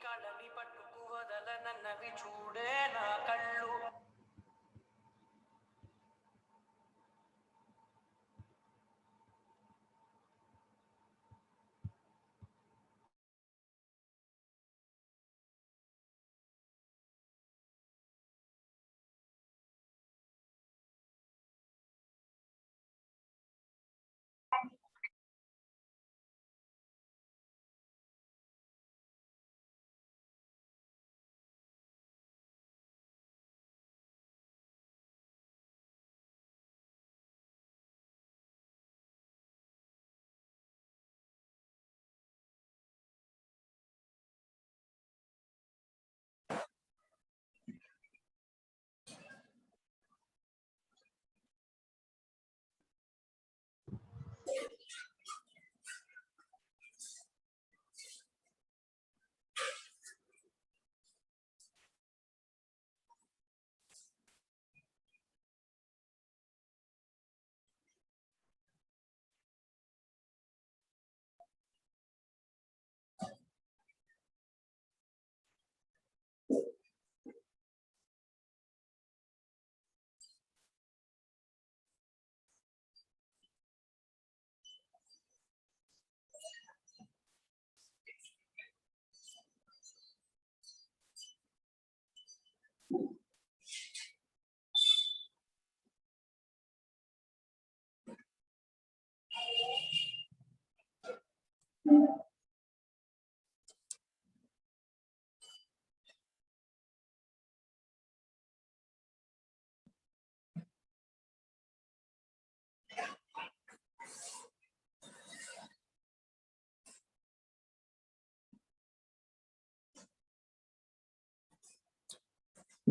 కళని పట్టుకు వదలనన్నవి చూడే నా కళ్ళు.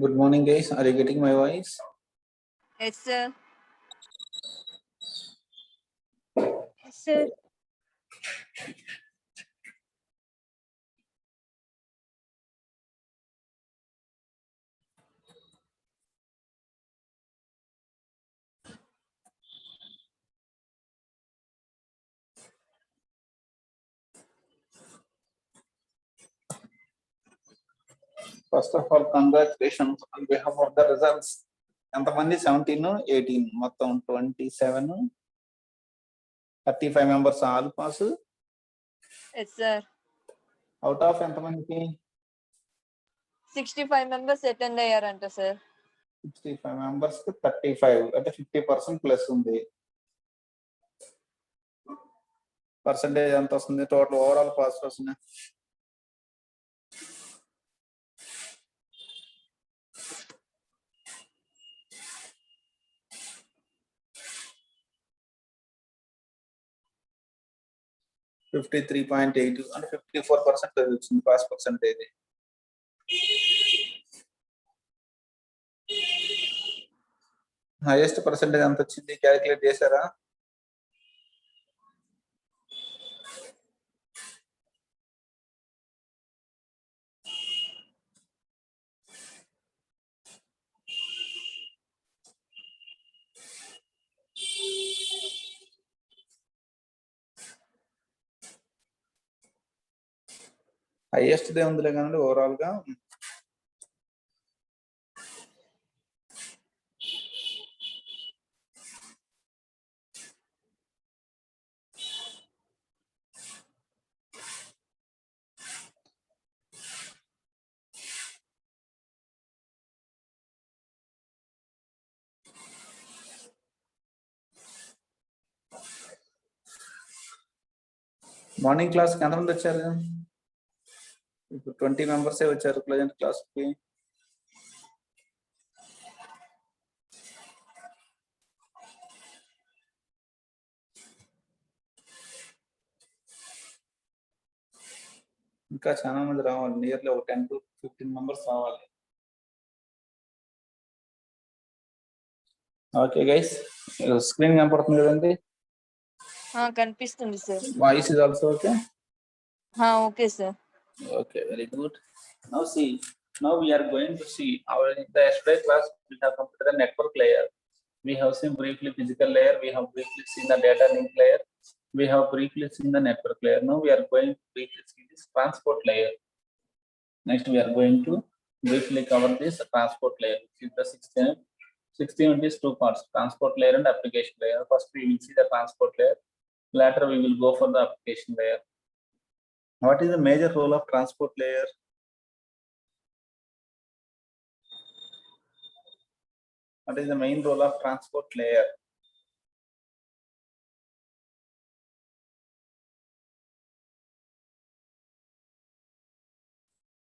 Good morning, guys. Are you getting my voice? Yes, sir. Yes, sir. First of all, congratulations on behalf of the results. ఎంతమంది 17, 18 మొత్తం 27, 35 members all pass. Yes, sir. Out of ఎంతమందికి? 65 members attend అయ్యారంట sir. 65 members కి 35 అంటే 50% plus ఉంది. Percentage ఎంత వస్తుంది? Total overall pass వస్తుంది. (53.82) అంటే 54% వచ్చింది పాస్ పర్సెంటేజ్. హైయెస్ట్ పర్సెంటేజ్ ఎంత వచ్చింది క్యాలిక్యులేట్ చేశారా? హైయెస్ట్ దే ఉందిలే కానీ ఓవరాల్ గా మార్నింగ్ క్లాస్ కి ఎంతమంది వచ్చారు? ఇప్పుడు 20 మెంబర్సే వచ్చారు ప్రెజెంట్ క్లాస్ కి. ఇంకా చాలా మంది రావాలి, నియర్లీ ఒక 10 to 15 మెంబర్స్ రావాలి. ఓకే గైస్, స్క్రీన్ కనపడుతుంది కదండి? కనిపిస్తుంది sir. Voice is also okay? Okay sir. Okay, very good. Now we are going to see in the yesterday class we have completed the network layer. We have seen briefly physical layer, we have briefly seen the data link layer, we have briefly seen the network layer. Now we are going to briefly see this transport layer. Next, we are going to briefly cover this transport layer, which is the 16th unit is two parts: transport layer and application layer. First, we will see the transport layer. Later, we will go for the application layer. What is the major role of transport layer? What is the main role of transport layer?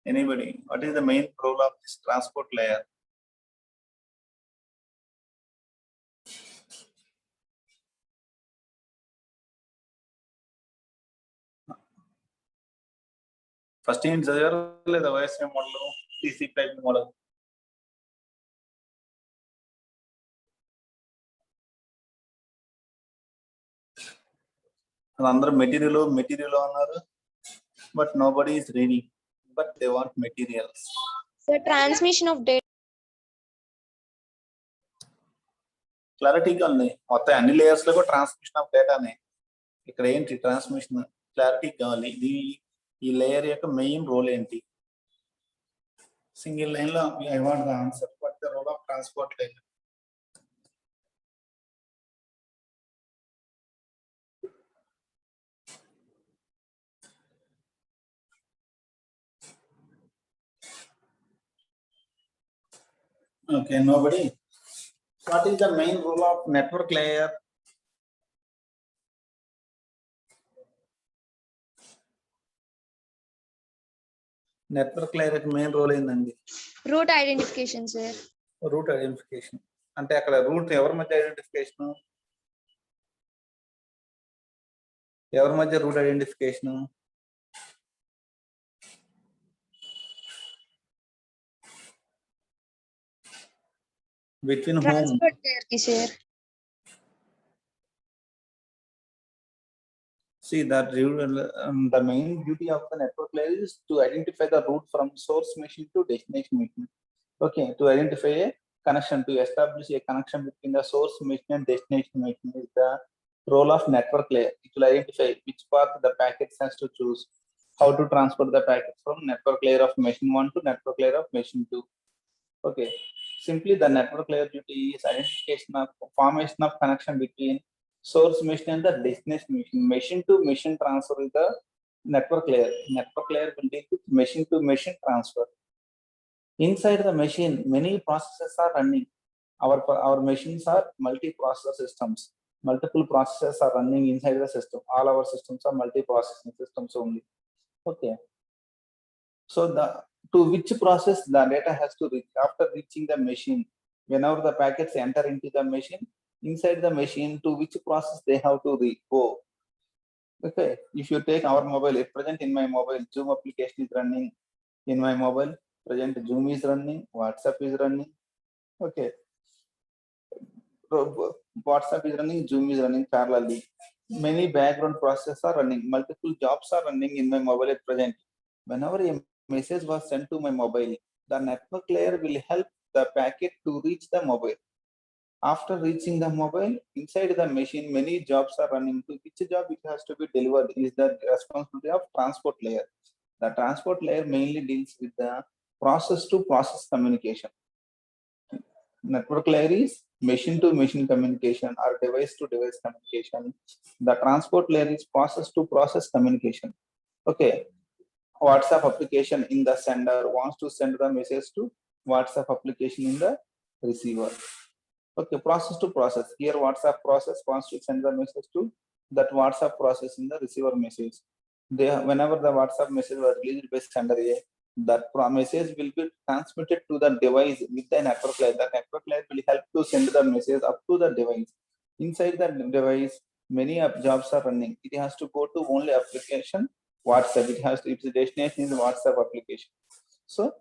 Anybody? What is the main role of this transport layer? First in the OSM model, TCP model. Another material on, but nobody is reading. But they want materials. The transmission of data. Clarity కావాలి మొత్తం అన్ని layers లో transmission of డేటానే ఇక్కడ ఏంటి transmission clarity కావాలి ఇది ఈ layer యొక్క మెయిన్ రోల్ ఏంటి సింగిల్ లైన్ లో I want the answer what the role of transport layer okay nobody what is the main role of network layer network layer యొక్క main role ఏందండి Route identification, sir. Route identification అంటే అక్కడ route ఎవరి మధ్య identification route identification between whom Transport layer ki, sir. see that the main duty of the network layer is to identify the route from source machine to destination machine. Okay, to identify a connection, to establish a connection between the source machine and destination machine is the role of network layer. It will identify which path the packets has to choose, how to transport the packets from network layer of machine 1 to network layer of machine 2. Okay, simply the network layer duty is identification of formation of connection between source machine and the destination machine. Machine to machine transfer is the network layer. Network layer will deal with machine to machine transfer. Inside the machine, many processes are running. Our machines are multi-processor systems. Multiple processes are running inside the system. All our systems are multi-processing systems only. Okay. So to which process the data has to reach after reaching the machine? Whenever the packets enter into the machine, inside the machine, to which process they have to go? Okay. If you take our mobile, at present in my mobile, Zoom application is running in my mobile. Present Zoom is running, WhatsApp is running. Okay. WhatsApp is running, Zoom is running parallelly. Many background processes are running. Multiple jobs are running in my mobile at present. Whenever a message was sent to my mobile, the network layer will help the packet to reach the mobile. After reaching the mobile, inside the machine, many jobs are running. To which job it has to be delivered is the responsibility of transport layer. The transport layer mainly deals with the process to process communication. Network layer is machine to machine communication or device to device communication. The transport layer is process to process communication. Okay. WhatsApp application in the sender wants to send the message to WhatsApp application in the receiver. Okay, process to process. Here WhatsApp process wants to send the message to that WhatsApp process in the receiver message. Whenever the WhatsApp message was released by sender A, that message will be transmitted to the device with the network layer. The network layer will help to send the message up to the device. Inside the device, many jobs are running. It has to go to only application WhatsApp. It has to, its destination is WhatsApp application. So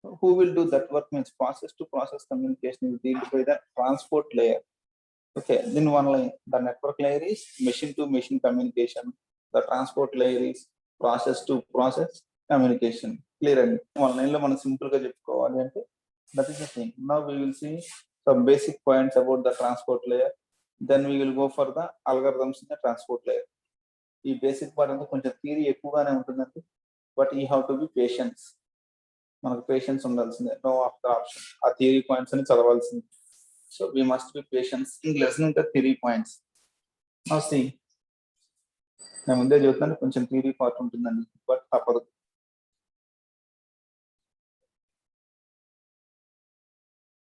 who will do that work means process to process communication is dealt by the transport layer. Okay, then one line, the network layer is machine to machine communication. The transport layer is process to process communication. Clear and one line lo man simple ga cheptukovali ante that is the thing. Now we will see some basic points about the transport layer. Then we will go for the algorithms in the transport layer. ఈ basic part అంతా కొంచెం theory ఎక్కువగానే ఉంటుందండి but you have to be patience మనకు patience ఉండాల్సిందే, no after option. ఆ theory points అని చదవాల్సింది. So we must be patience in listening the theory points. Now see, నేను ముందే చెబుతాను కొంచెం థియరీ పార్ట్ ఉంటుందండి, బట్ తప్పదు.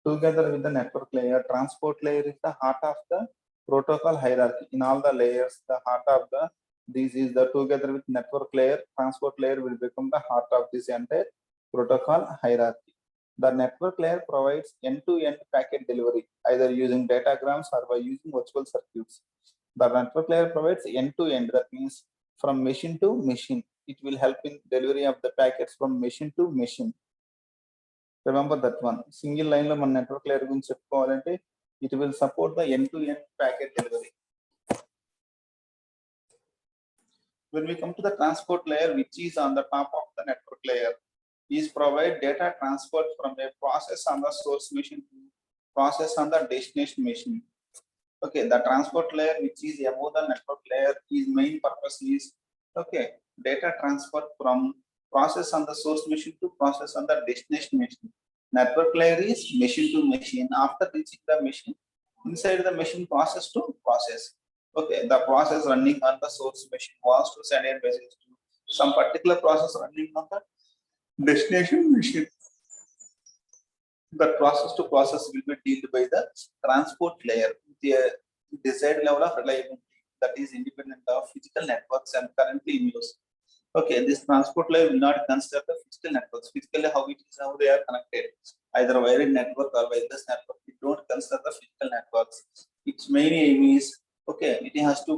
Together with the network layer, transport layer is the heart of the protocol hierarchy. In all the layers, the heart of this is the together with network layer, transport layer will become the heart of this entire protocol hierarchy. The network layer provides end-to-end packet delivery, either using datagrams or by using virtual circuits. The network layer provides end-to-end, that means from machine to machine. It will help in delivery of the packets from machine to machine. Remember that one. Single line lo మన network layer గురించి చెప్పుకోవాలంటే it will support the end-to-end packet delivery. When we come to the transport layer, which is on the top of the network layer, is provide data transport from a process on the source machine to process on the destination machine. Okay, the transport layer which is above the network layer, is main purpose is okay, data transfer from process on the source machine to process on the destination machine. Network layer is machine to machine. After reaching the machine, inside the machine process to process. Okay, the process running on the source machine wants to send a message to some particular process running on the destination machine. The process to process will be dealt by the transport layer, the desired level of reliability that is independent of physical networks and currently in use. Okay, this transport layer will not consider the physical networks. Physically, how it is, how they are connected, either wired network or wireless network. It don't consider the physical networks. Its main aim is okay, it has to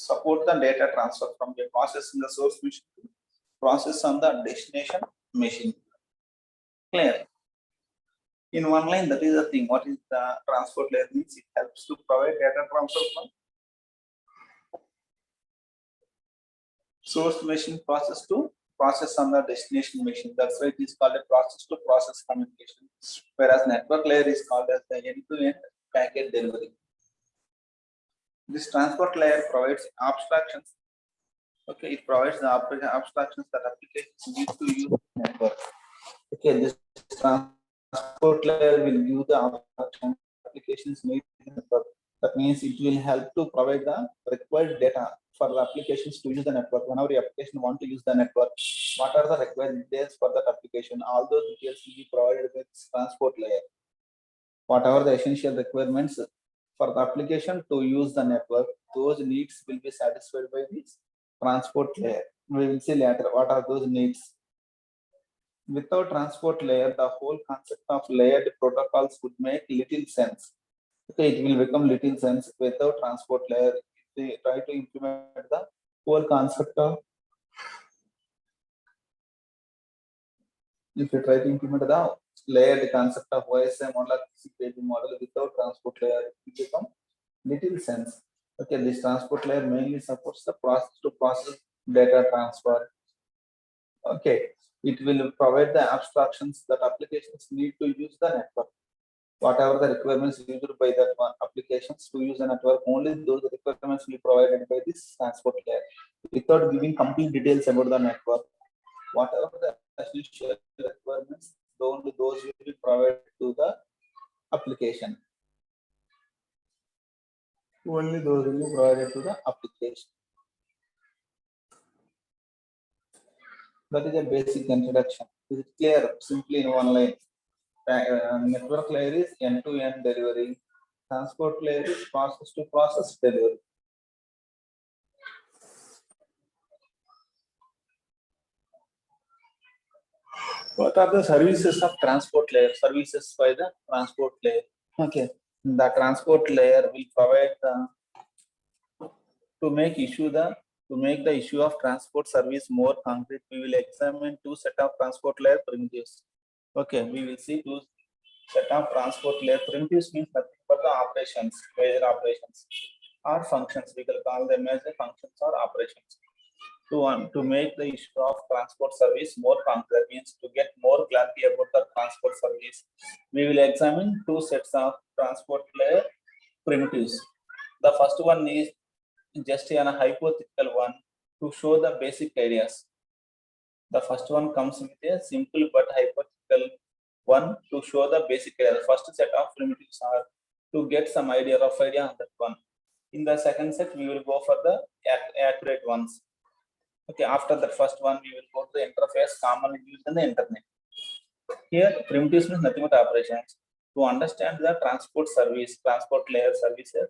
support the data transfer from the process in the source machine to process on the destination machine. Clear? In one line, that is the thing. What is the transport layer means? It helps to provide data transfer from source machine process to process on the destination machine. That's why it is called a process to process communication. Whereas network layer is called as the end-to-end packet delivery. This transport layer provides abstractions. Okay, it provides the abstractions that applications need to use network. Okay, this transport layer will use the abstraction applications need network. That means it will help to provide the required data for the applications to use the network. Whenever the application want to use the network, what are the required details for that application? All those details will be provided with transport layer. Whatever the essential requirements for the application to use the network, those needs will be satisfied by this transport layer. We will see later what are those needs. Without transport layer, the whole concept of layered protocols would make little sense. Okay, it will become little sense without transport layer. If they try to implement the whole concept of, if you try to implement the layered concept of OSI model or TCP/IP model without transport layer, it will become little sense. Okay, this transport layer mainly supports the process to process data transfer. Okay, it will provide the abstractions that applications need to use the network. Whatever the requirements used by the applications to use the network, only those requirements will be provided by this transport layer without giving complete details about the network. Whatever the essential requirements, only those will be provided to the application. Only those will be provided to the application. That is a basic introduction. Is it clear? Simply in one line. Network layer is end-to-end delivery. Transport layer is process to process delivery. What are the services of transport layer? Services by the transport layer. Okay, the transport layer will provide the to make the issue of transport service more concrete. We will examine two set of transport layer primitives. Okay, we will see two set of transport layer primitives means nothing but the operations, major operations or functions. We will call them as the functions or operations. To make the issue of transport service more concrete, means to get more clarity about the transport service, we will examine two sets of transport layer primitives. The first one is just a hypothetical one to show the basic ideas. The first one comes with a simple but hypothetical one to show the basic idea. The first set of primitives are to get some idea of idea on that one. In the second set, we will go for the accurate ones. Okay, after the first one, we will go to the interface commonly used in the internet. Here, primitives means nothing but operations. To understand the transport layer services,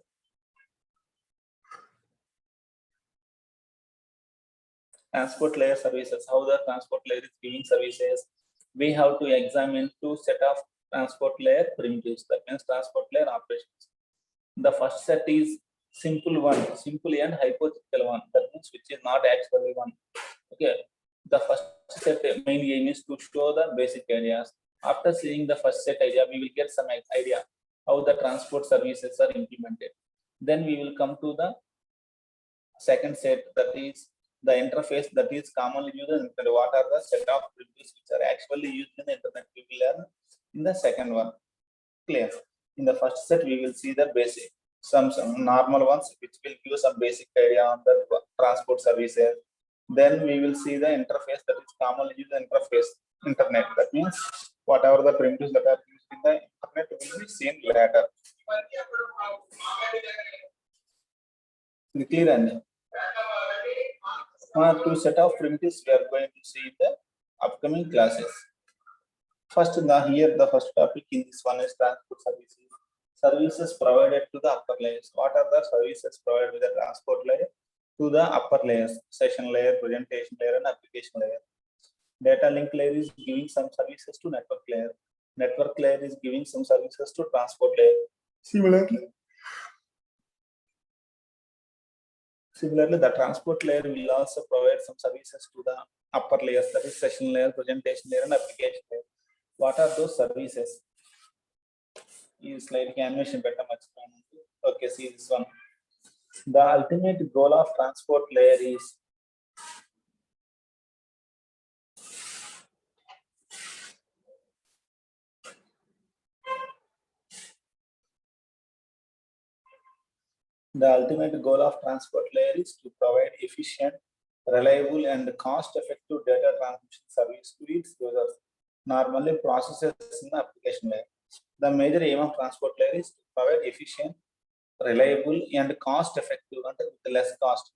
how the transport layer is giving services, we have to examine two set of transport layer primitives, that means transport layer operations. The first set is simple and hypothetical one, that means which is not actually one. Okay, the first set main aim is to show the basic ideas. After seeing the first set idea, we will get some idea how the transport services are implemented. Then we will come to the second set, that is the interface that is commonly used in the internet. What are the set of primitives which are actually used in the internet? We will learn in the second one. Clear? In the first set, we will see the basic, some normal ones which will give some basic idea on the transport services. Then we will see the interface that is commonly used in internet. That means whatever the primitives that are used in the internet will be seen later. Clear? And two set of primitives we are going to see in the upcoming classes. First, the first topic in this one is transport services. Services provided to the upper layers. What are the services provided with the transport layer to the upper layers? Session layer, presentation layer, and application layer. Data link layer is giving some services to network layer. Network layer is giving some services to transport layer. Similarly, the transport layer will also provide some services to the upper layers, that is session layer, presentation layer, and application layer. What are those services? Is like animation better much. Okay, see this one. The ultimate goal of transport layer is to provide efficient, reliable, and cost-effective data transmission service to its users, normally processes in the application layer. The major aim of transport layer is to provide efficient, reliable, and cost-effective, with less cost.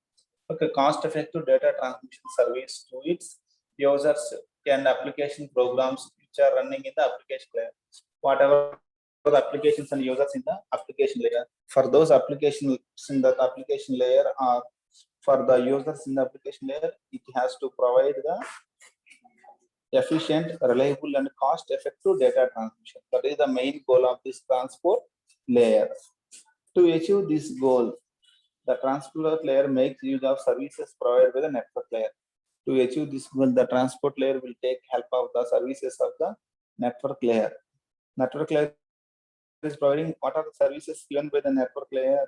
Okay, cost-effective data transmission service to its users and application programs which are running in the application layer. Whatever the applications and users in the application layer. For those applications in the application layer or for the users in the application layer, it has to provide the efficient, reliable, and cost-effective data transmission. That is the main goal of this transport layer. To achieve this goal, the transport layer makes use of services provided by the network layer. To achieve this goal, the transport layer will take help of the services of the network layer. Network layer is providing what are the services given by the network layer?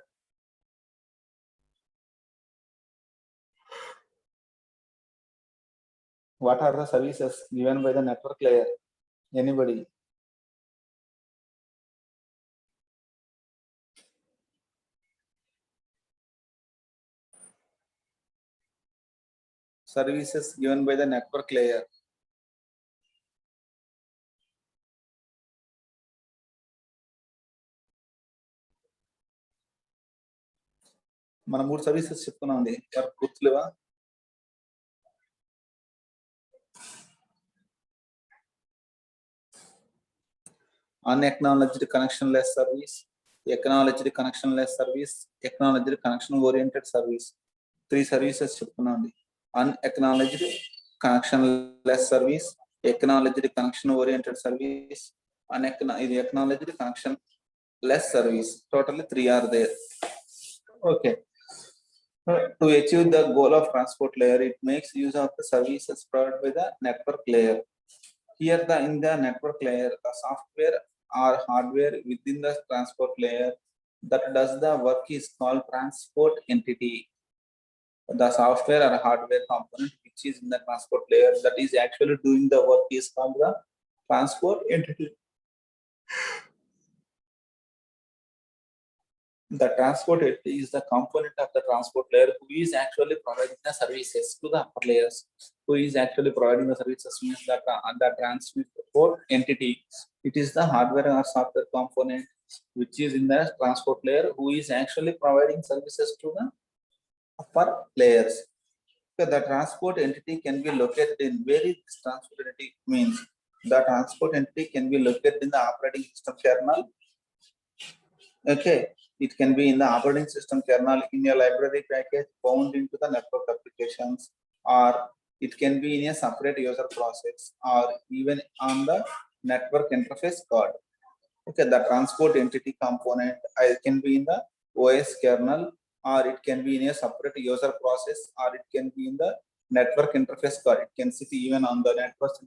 What are the services given by the network layer? Anybody? Services given by the network layer. మనం 3 services చెప్పుకున్నాం అండి, గుర్తులేవా? Unacknowledged connectionless service, acknowledged connectionless service, acknowledged connection oriented service. 3 services చెప్పుకున్నాం అండి. Unacknowledged connectionless service, acknowledged connection oriented service, acknowledged connectionless service. Totally 3 are there. Okay. To achieve the goal of transport layer, it makes use of the services provided by the network layer. Here, in the network layer, the software or hardware within the transport layer that does the work is called transport entity. The software or hardware component which is in the transport layer that is actually doing the work is called the transport entity. The transport entity is the component of the transport layer who is actually providing the services to the upper layers. Who is actually providing the services means that the transport entity. It is the hardware or software component which is in the transport layer who is actually providing services to the upper layers. So the transport entity can be located in where is this transport entity means the transport entity can be located in the operating system kernel. Okay, it can be in the operating system kernel in a library package bound into the network applications, or it can be in a separate user process, or even on the network interface card. Okay, the transport entity component can be in the OS kernel, or it can be in a separate user process, or it can be in the network interface card. It can sit even on the network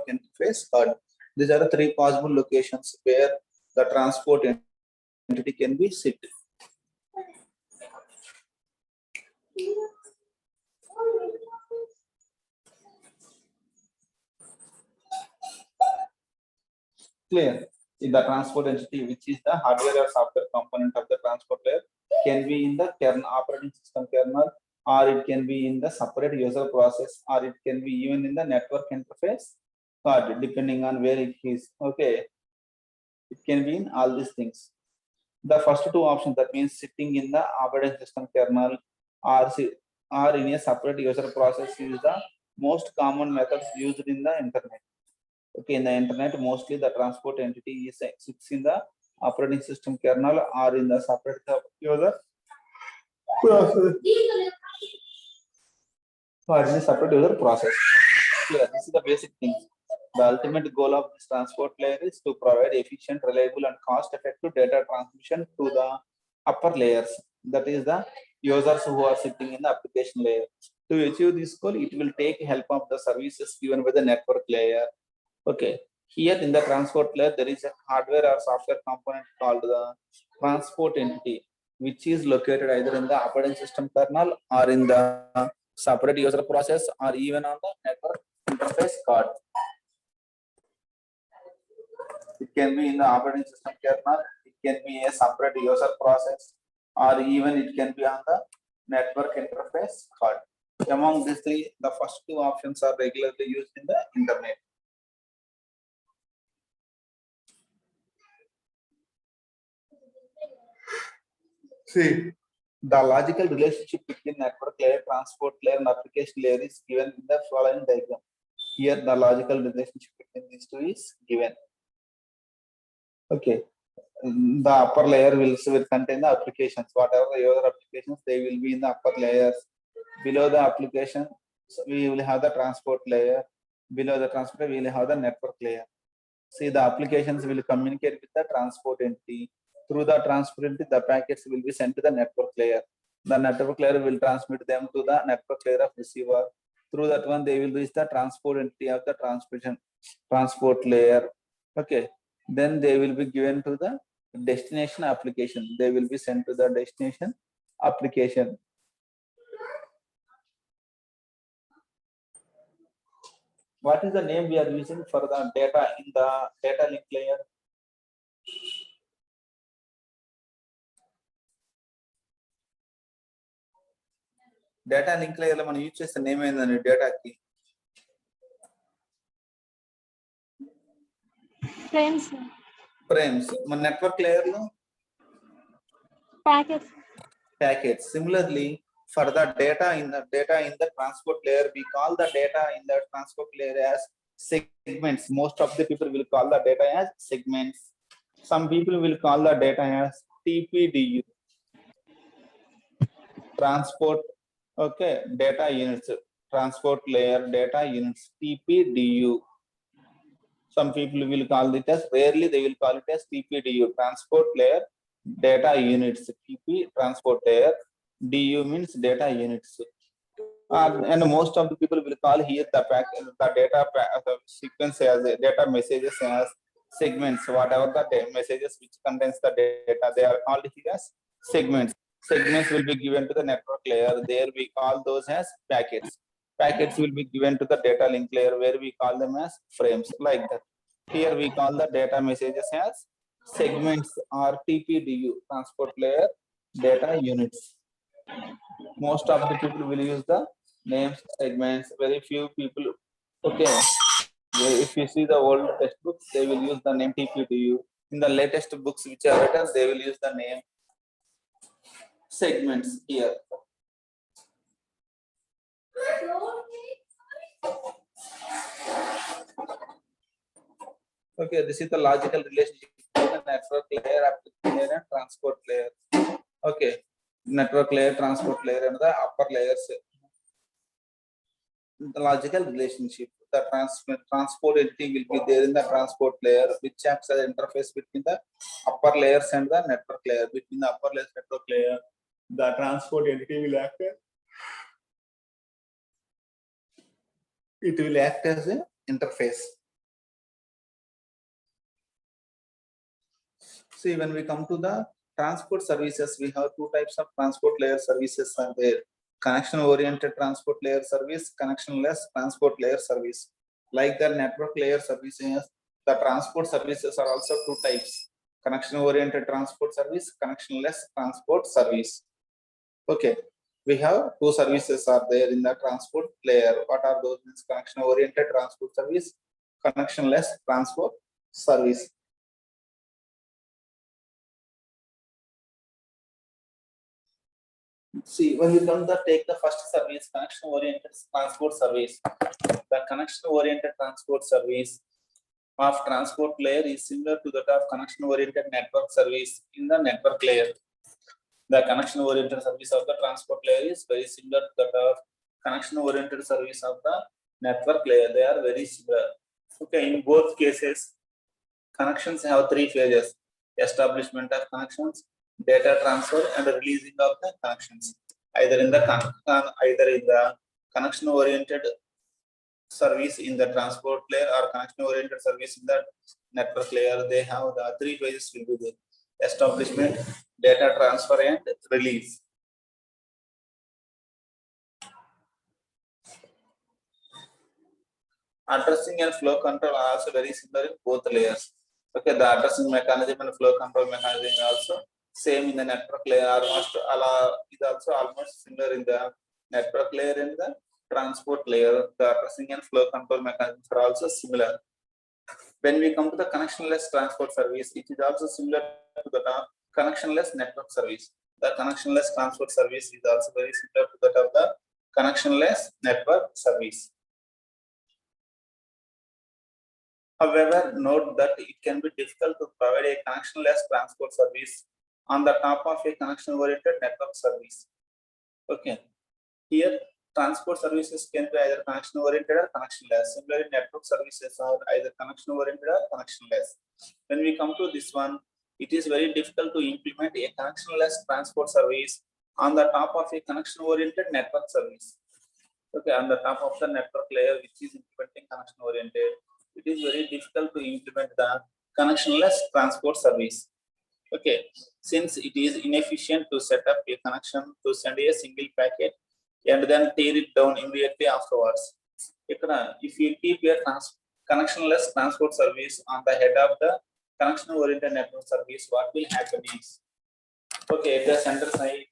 interface card. These are the three possible locations where the transport entity can be sit. Clear. In the transport entity, which is the hardware or software component of the transport layer, can be in the kernel operating system kernel, or it can be in the separate user process, or it can be even in the network interface card, depending on where it is. Okay, it can be in all these things. The first two options, that means sitting in the operating system kernel or in a separate user process, is the most common methods used in the internet. Okay, in the internet, mostly the transport entity is sits in the operating system kernel or in the separate user process. Or in a separate user process. Yeah, this is the basic thing. The ultimate goal of this transport layer is to provide efficient, reliable, and cost-effective data transmission to the upper layers. That is the users who are sitting in the application layer. To achieve this goal, it will take help of the services given by the network layer. Okay, here in the transport layer, there is a hardware or software component called the transport entity, which is located either in the operating system kernel or in the separate user process or even on the network interface card. It can be in the operating system kernel, it can be a separate user process, or even it can be on the network interface card. Among these three, the first two options are regularly used in the internet. See, the logical relationship between network layer, transport layer, and application layer is given in the following diagram. Here, the logical relationship between these two is given. Okay, the upper layer will contain the applications. Whatever the user applications, they will be in the upper layers. Below the application, we will have the transport layer. Below the transport, we will have the network layer. See, the applications will communicate with the transport entity. Through the transport entity, the packets will be sent to the network layer. The network layer will transmit them to the network layer of receiver. Through that one, they will reach the transport entity of the transport layer. Okay, then they will be given to the destination application. They will be sent to the destination application. What is the name we are using for the data in the data link layer? Data link layer lo మనం use చేసే name ఏందండి డేటాకి? Frames. Frames. మన network layer లో Packets. packets. Similarly, for the data in the transport layer, we call the data in the transport layer as segments. Most of the people will call the data as segments. Some people will call the data as TPDU. Transport, okay, data units. Transport layer data units, TPDU. Some people will call it as, rarely they will call it as TPDU, transport layer data units. TP transport layer, DU means data units. And most of the people will call here the the sequence as data messages as segments. Whatever the messages which contains the data, they are called here as segments. Segments will be given to the network layer. There we call those as packets. Packets will be given to the data link layer, where we call them as frames, like that. Here we call the data messages as segments are TPDU, transport layer data units. Most of the people will use the names segments. Very few people. Okay. If you see the old textbooks, they will use the name TPDU. In the latest books which are written, they will use the name segments here. Okay, this is the logical relationship between the network layer, application layer, and transport layer. Okay, network layer, transport layer, and the upper layers. The logical relationship. The transport entity will be there in the transport layer, which acts as an interface between the upper layers and the network layer. Between the upper layers network layer, the transport entity will act. It will act as an interface. See, when we come to the transport services, we have two types of transport layer services are there. Connection oriented transport layer service, connectionless transport layer service. Like the network layer services, the transport services are also two types. Connection oriented transport service, connectionless transport service. Okay, we have two services are there in the transport layer. What are those? Connection oriented transport service, connectionless transport service. See, when we come to take the first service, connection oriented transport service, the connection oriented transport service of transport layer is similar to that of connection oriented network service in the network layer. The connection oriented service of the transport layer is very similar to that of connection oriented service of the network layer. They are very similar. Okay, in both cases, connections have three phases: establishment of connections, data transfer, and releasing of the connections. Either in the connection oriented service in the transport layer or connection oriented service in the network layer, they have the three phases will be there: establishment, data transfer, and release. Addressing and flow control are also very similar in both layers. Okay, the addressing mechanism and flow control mechanism also same in the network layer. Almost is also almost similar in the network layer and the transport layer. The addressing and flow control mechanisms are also similar. When we come to the connectionless transport service, it is also similar to the connectionless network service. The connectionless transport service is also very similar to that of the connectionless network service. However, note that it can be difficult to provide a connectionless transport service on the top of a connection-oriented network service. Okay, here transport services can be either connection-oriented or connectionless. Similarly, network services are either connection-oriented or connectionless. When we come to this one, it is very difficult to implement a connectionless transport service on the top of a connection-oriented network service. Okay, on the top of the network layer, which is implementing connection-oriented, it is very difficult to implement the connectionless transport service. Okay, since it is inefficient to set up a connection to send a single packet and then tear it down immediately afterwards. If you keep a connectionless transport service on the head of the connection-oriented network service, what will happen is, okay, at the center side,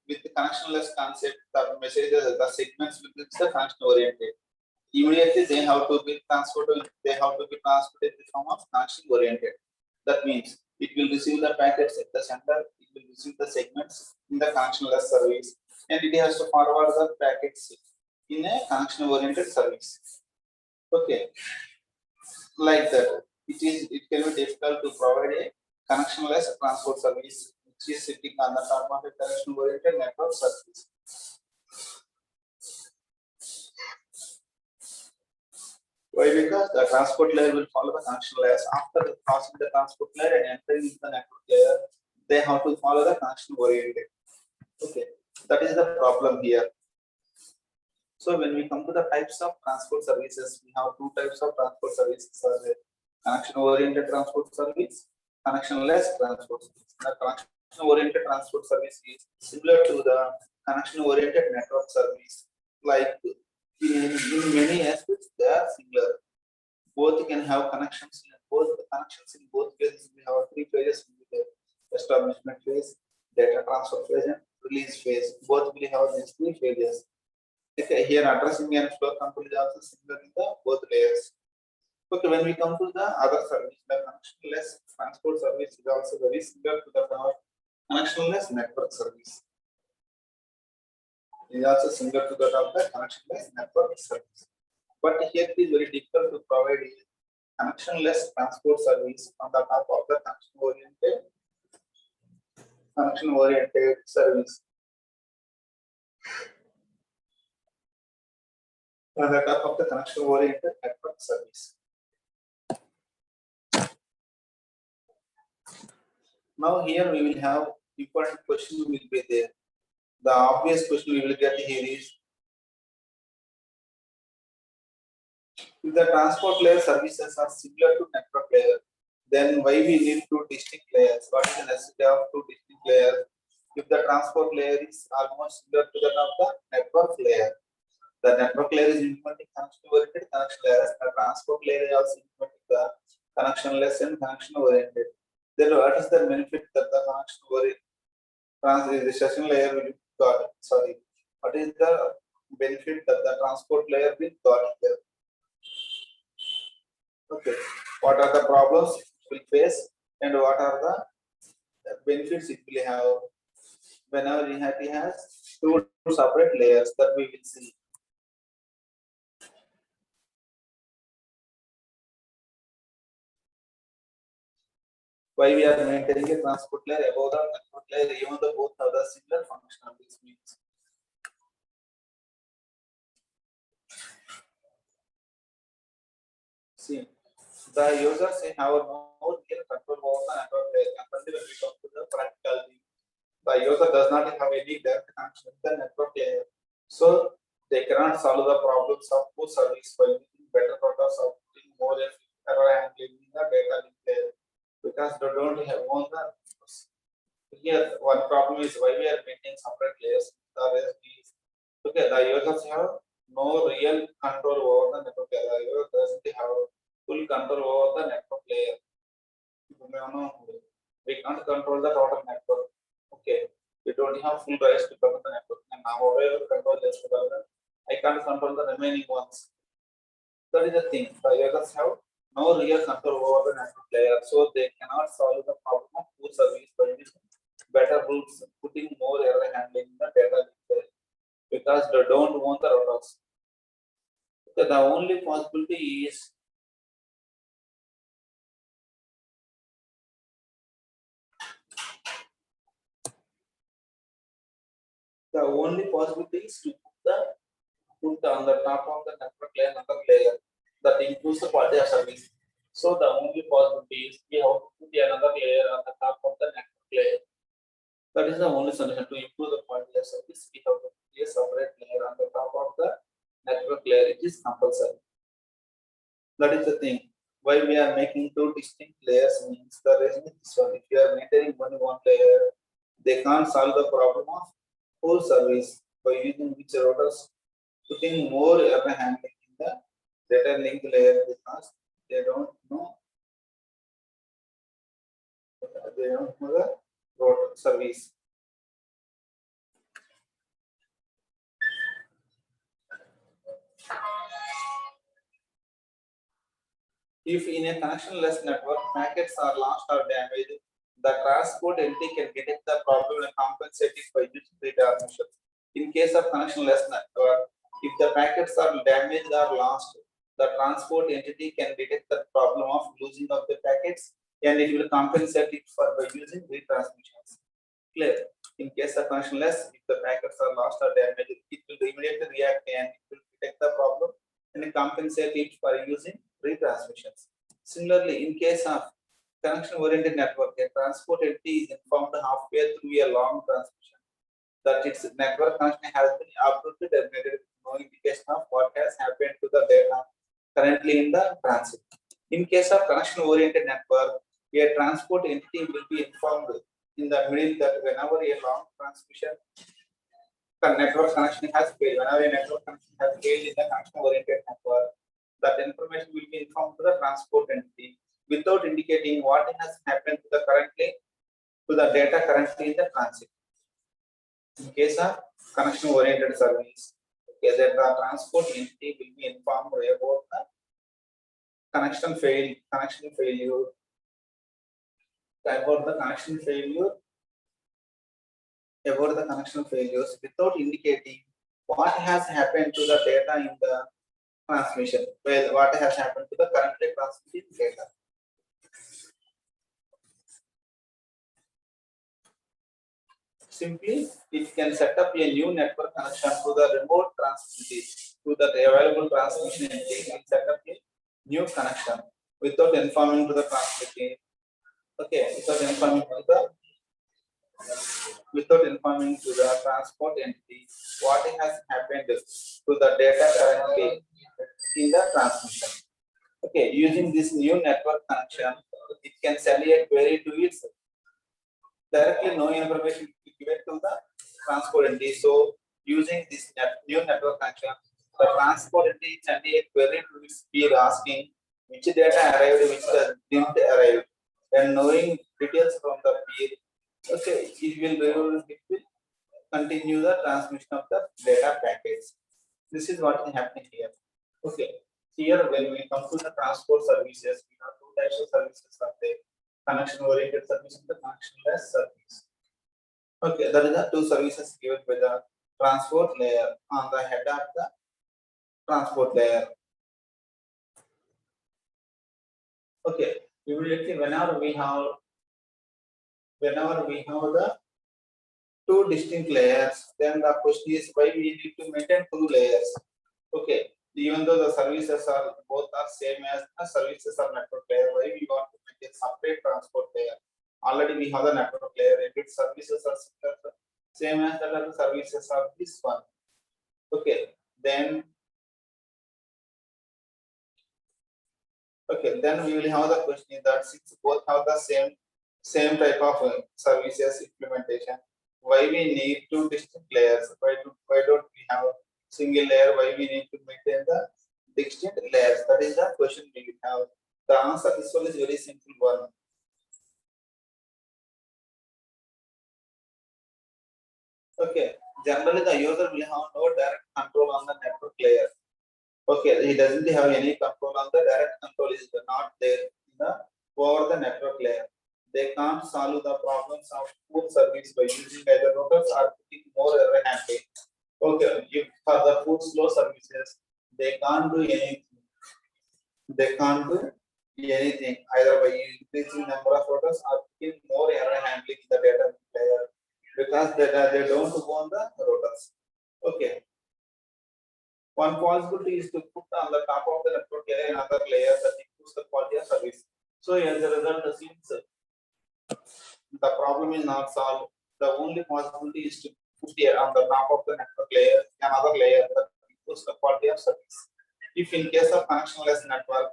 with the connectionless concept, the messages, the segments will be the connection oriented. Immediately they have to be transported in the form of connection oriented. That means it will receive the packets at the center, it will receive the segments in the connectionless service, and it has to forward the packets in a connection oriented service. Okay, like that. It can be difficult to provide a connectionless transport service which is sitting on the top of a connection oriented network service. Why? Because the transport layer will follow the connection layers. After crossing the transport layer and entering into the network layer, they have to follow the connection oriented. Okay, that is the problem here. So when we come to the types of transport services, we have two types of transport services: connection oriented transport service, connectionless transport service. The connection oriented transport service is similar to the connection oriented network service. Like in many aspects, they are similar. both can have connections in both the connections in both phases. We have three phases: establishment phase, data transfer phase, and release phase. Both will have these three phases. Okay, here addressing and flow control is also similar in the both layers. Okay, when we come to the other service, the connectionless transport service is also very similar to the connectionless network service. It is also similar to that of the connectionless network service. But here it is very difficult to provide a connectionless transport service on the top of the connection-oriented service. On the top of the connection-oriented network service. Now here we will have important question will be there. The obvious question we will get here is, if the transport layer services are similar to network layer, then why we need two distinct layers? What is the necessity of two distinct layers? If the transport layer is almost similar to that of the network layer, the network layer is implementing connection-oriented connection layers. The transport layer is also implementing the connectionless and connection-oriented. Then what is the benefit that the connection-oriented the session layer will got? Sorry, what is the benefit that the transport layer will got here? Okay, what are the problems it will face and what are the benefits it will have whenever it has two separate layers that we will see. Why we are maintaining a transport layer above the network layer, even though both have the similar functionalities means. See, the users have no real control over the network layer. When we come to the practicality, the user does not have any direct connection with the network layer, so they cannot solve the problems of poor service by using better protocols of putting more error handling in the data link layer, because they don't have own the. Here one problem is why we are maintaining separate layers. The rest is okay. The users have no real control over the network layer. The user doesn't have full control over the network layer. We can't control the total network. Okay, we don't have full rights to control the network. And now we control just I can't control the remaining ones. That is the thing. The users have no real control over the network layer, so they cannot solve the problem of poor service by using better rules, putting more error handling in the data layer, because they don't want the routers. So the only possibility is to put on the top of the network layer another layer that improves the quality of service. So the only possibility is we have to put another layer on the top of the network layer. That is the only solution to improve the quality of service. We have to put a separate layer on the top of the network layer. It is compulsory. That is the thing. Why we are making two distinct layers means the reason is this one. If you are maintaining only one layer, they can't solve the problem of whole service by using which routers putting more error handling in the data link layer, because they don't know the router service. If in a connectionless network packets are lost or damaged, the transport entity can detect the problem and compensate it by using retransmission. In case of connectionless network, if the packets are damaged or lost, the transport entity can detect the problem of losing of the packets and it will compensate it for by using retransmissions. Clear? In case of connectionless, if the packets are lost or damaged, it will immediately react and it will detect the problem and compensate it for using retransmissions. Similarly, in case of connection-oriented network, a transport entity is informed halfway through a long transmission that its network connection has been abruptly terminated with no indication of what has happened to the data currently in the transit. In case of connection-oriented network, a transport entity will be informed in the middle that whenever a long transmission network connection has failed, whenever a network connection has failed in the connection-oriented network, that information will be informed to the transport entity without indicating what has happened to the data currently in the transit. In case of connection oriented service, okay, then the transport entity will be informed about the connection failure, about the connection failures without indicating what has happened to the data in the transmission. Well, what has happened to the currently transmitted data. Simply, it can set up a new network connection to the remote transmitter, to the available transmission entity, and set up a new connection without informing to the transmitter. Okay, without informing to the transport entity what has happened to the data currently in the transmission. Okay, using this new network connection, it can send a query to its directly no information given to the transport entity. So using this new network connection, the transport entity send a query to its peer asking which data arrived, which didn't arrive, and knowing details from the peer. Okay, it will continue the transmission of the data packets. This is what is happening here. Okay, here when we come to the transport services, we have two types of services are there: connection oriented service and the connectionless service. Okay, that is the two services given by the transport layer on the head of the transport layer. Okay, immediately whenever we have the two distinct layers, then the question is why we need to maintain two layers. Okay, even though the services are both are same as the services are network layer, why we want to make a separate transport layer? Already we have the network layer, and its services are same as that of the services of this one. Okay, then we will have the question that since both have the same type of services implementation, why we need two distinct layers? Why don't we have single layer? Why we need to maintain the distinct layers? That is the question we will have. The answer this one is very simple one. Okay, generally the user will have no direct control on the network layer. Okay, he doesn't have any control on the direct control is not there in the over the network layer. They can't solve the problems of food service by using either routers or putting more error handling. Okay, if for the food slow services, they can't do anything. Either by increasing number of routers or putting more error handling in the data layer because they don't own the routers. Okay. One possibility is to put on the top of the network layer another layer that improves the quality of service. So as a result, since the problem is not solved, the only possibility is to put here on the top of the network layer another layer that improves the quality of service. If in case of connectionless network,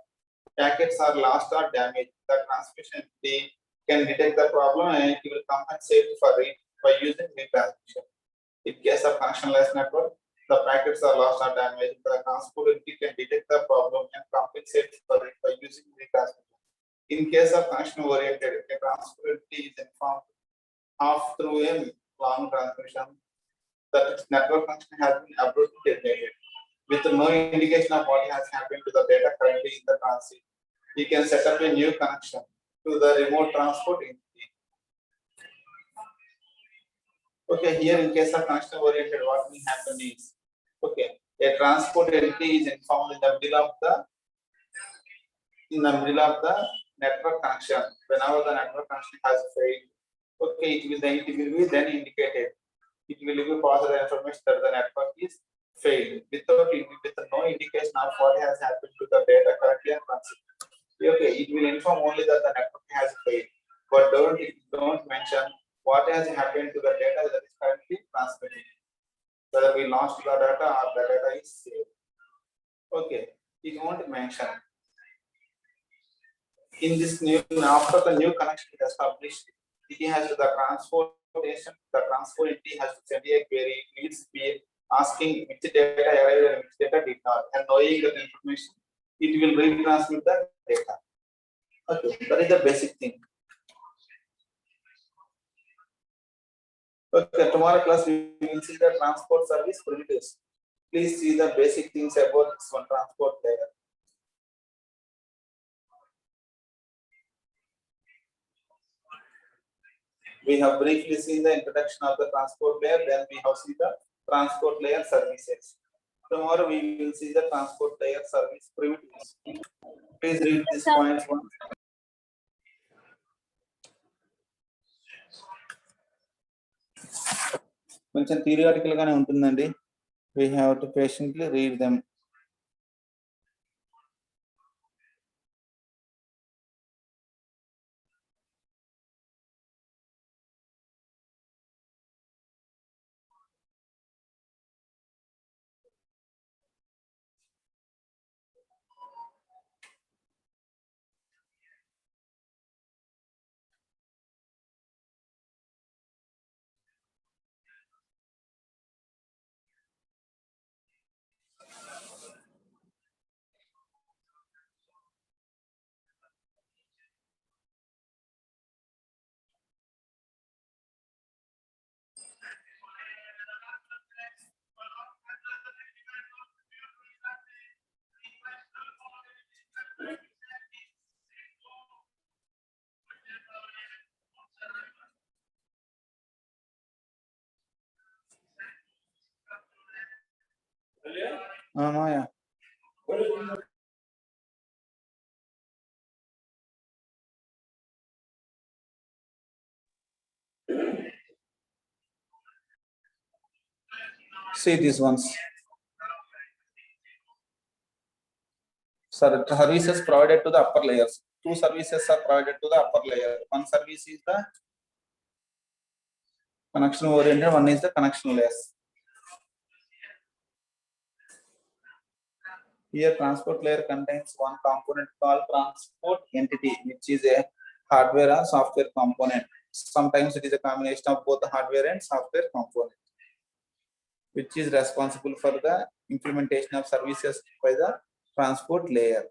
packets are lost or damaged, the transmission entity can detect the problem and it will compensate for it by using retransmission. In case of connectionless network, the packets are lost or damaged, the transport entity can detect the problem and compensate for it by using retransmission. In case of connection oriented, a transport entity is informed half through a long transmission that its network connection has been abruptly terminated with no indication of what has happened to the data currently in the transit. You can set up a new connection to the remote transport entity. Okay, here in case of connection oriented, what will happen is, okay, a transport entity is informed in the middle of the network connection. Whenever the network connection has failed, okay, it will be then indicated. It will be passed the information that the network is failed with no indication of what has happened to the data currently in transit. Okay, it will inform only that the network has failed, but don't mention what has happened to the data that is currently transmitted, whether we lost the data or the data is saved. Okay, it won't mention. In this after the new connection is established, it has to the transportation. The transport entity has to send a query to its peer asking which data arrived and which data did not, and knowing that information, it will retransmit the data. Okay, that is the basic thing. Okay, tomorrow class we will see the transport service primitives. Please see the basic things about this one transport layer. We have briefly seen the introduction of the transport layer, then we have seen the transport layer services. Tomorrow we will see the transport layer service primitives. Please read these points once. కొంచెం theoretical గానే ఉంటుందండి. We have to patiently read them. Maya. See these ones. Services provided to the upper layers. Two services are provided to the upper layer. One service is the connection oriented, one is the connectionless. Here transport layer contains one component called transport entity, which is a hardware or software component. Sometimes it is a combination of both the hardware and software component, which is responsible for the implementation of services by the transport layer.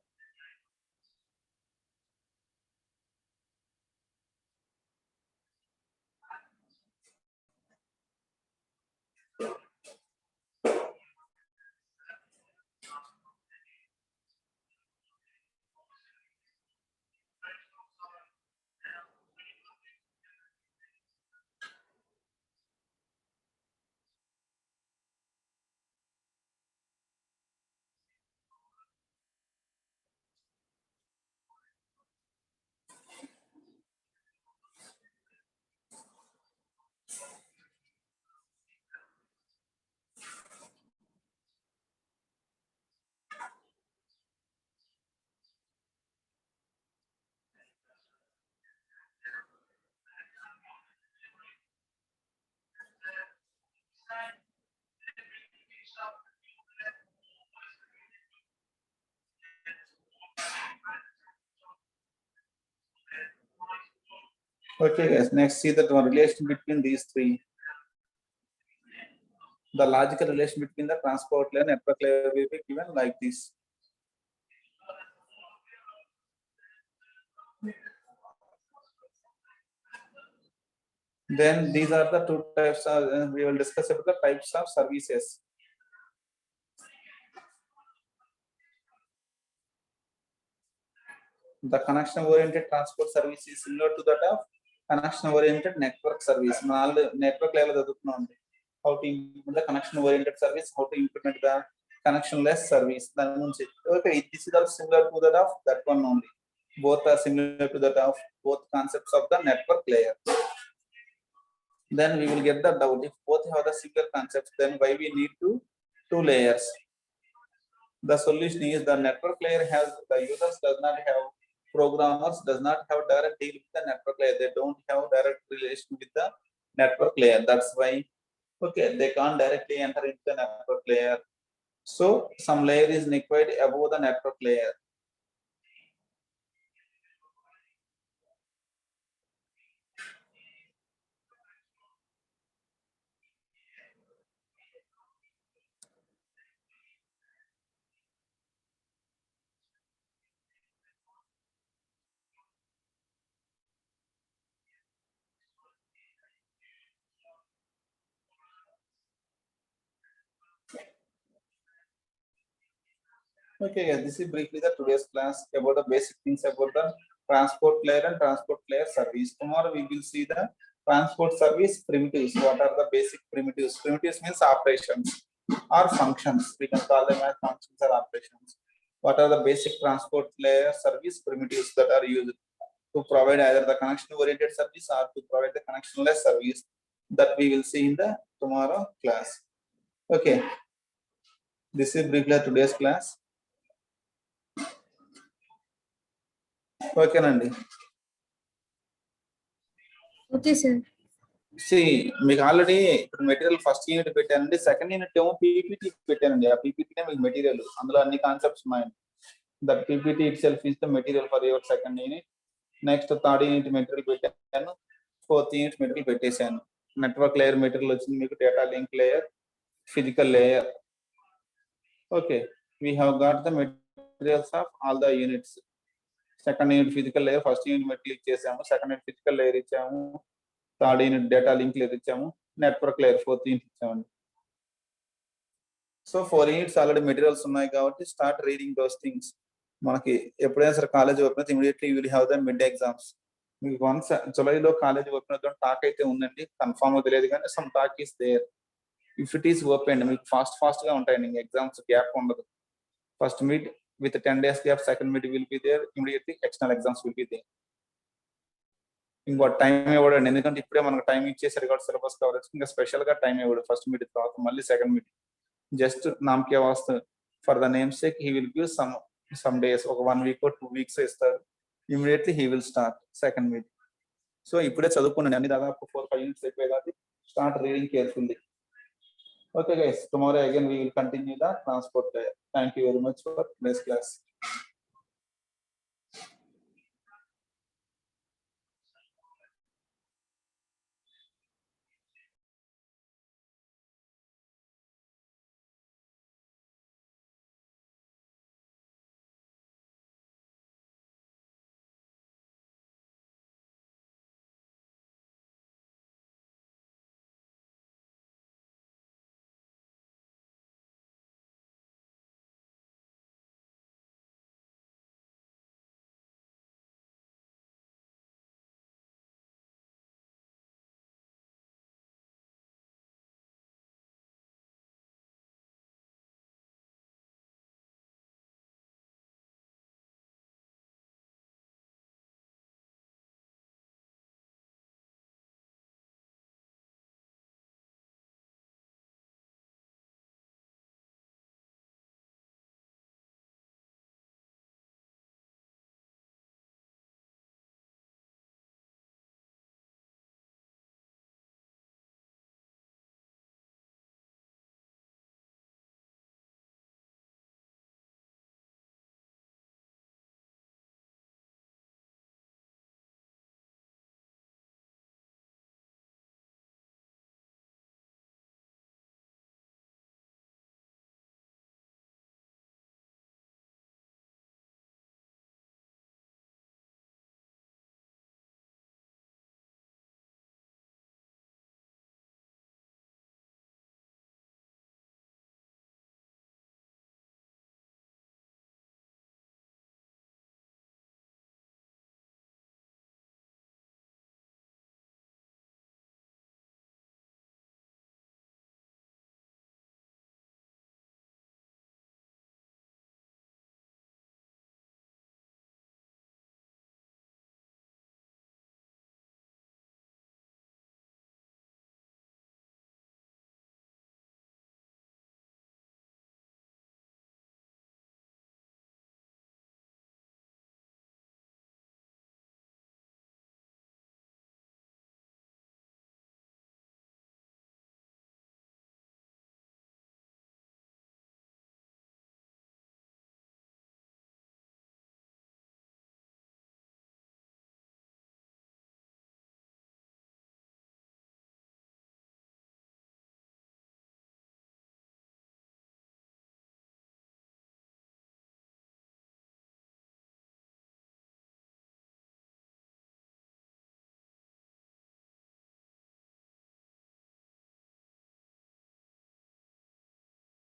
Okay guys, next see the relation between these three. The logical relation between the transport layer and network layer will be given like this. Then these are the two types of, we will discuss about the types of services. The connection oriented transport service is similar to that of connection oriented network service. Network level how to implement the connection oriented service, how to implement the connectionless service. Okay, this is also similar to that of that one only. Both are similar to that of both concepts of the network layer. Then we will get the doubt, if both have the similar concepts, then why we need two layers? The solution is the network layer has the users does not have programmers does not have direct deal with the network layer. They don't have direct relation with the network layer. That's why okay, they can't directly enter into the network layer. So some layer is required above the network layer. Okay, yeah, this is briefly the today's class about the basic things about the transport layer and transport layer service. Tomorrow we will see the transport service primitives. What are the basic primitives? Primitives means operations or functions. We can call them as functions or operations. What are the basic transport layer service primitives that are used to provide either the connection oriented service or to provide the connectionless service, that we will see in the tomorrow class. Okay, this is briefly today's class. ఓకేనండి. Okay sir. మీకు already ఇప్పుడు material first unit పెట్టానండి, second unit ఏమో PPT పెట్టానండి. ఆ పీపీటీనే మీకు material, అందులో అన్ని కాన్సెప్ట్స్ ఉన్నాయండి. That PPT it self is the material for your second unit. Next third unit material పెట్టాను, ఫోర్త్ యూనిట్ మెటీరియల్ పెట్టేశాను. నెట్వర్క్ లేయర్ మెటీరియల్ వచ్చింది మీకు, data link layer, physical layer. Okay, we have got the materials of all the units. Second unit physical layer, first unit material ఇచ్చేసాము, second unit physical layer ఇచ్చాము, third unit data link layer ఇచ్చాము, network layer fourth unit ఇచ్చామండి. So 4 units already materials ఉన్నాయి కాబట్టి start reading those things. మనకి ఎప్పుడైనా సరే college open అయితే immediately you will have the mid exams. మీకు వన్స్ జులైలో కాలేజ్ ఓపెన్ అవుతుంది టాక్ అయితే ఉందండి, కన్ఫర్మ్ తెలియదు కానీ some talk is there. If it is open మీకు ఫాస్ట్ గా ఉంటాయండి, ఎగ్జామ్స్ గ్యాప్ ఉండదు. First mid with 10 days gap, second mid will be there, immediately external exams will be there. ఇంకో టైం ఇవ్వడండి, ఎందుకంటే ఇప్పుడే మనకు టైం ఇచ్చేసారు కాబట్టి సిలబస్ కవరేజ్, ఇంకా స్పెషల్ గా టైం ఇవ్వడు. ఫస్ట్ మిడ్ తర్వాత మళ్ళీ సెకండ్ మిడ్ జస్ట్ నామకే వాస్తు for the name sake he will give some days, ఒక 1 week or 2 weeks ఇస్తారు. Immediately he will start second mid. So ఇప్పుడే చదువుకున్నాను అన్ని, దాదాపు 4-5 యూనిట్స్ అయిపోయి కాబట్టి start reading carefully. Okay guys, tomorrow again we will continue the transport layer. Thank you very much for today's class.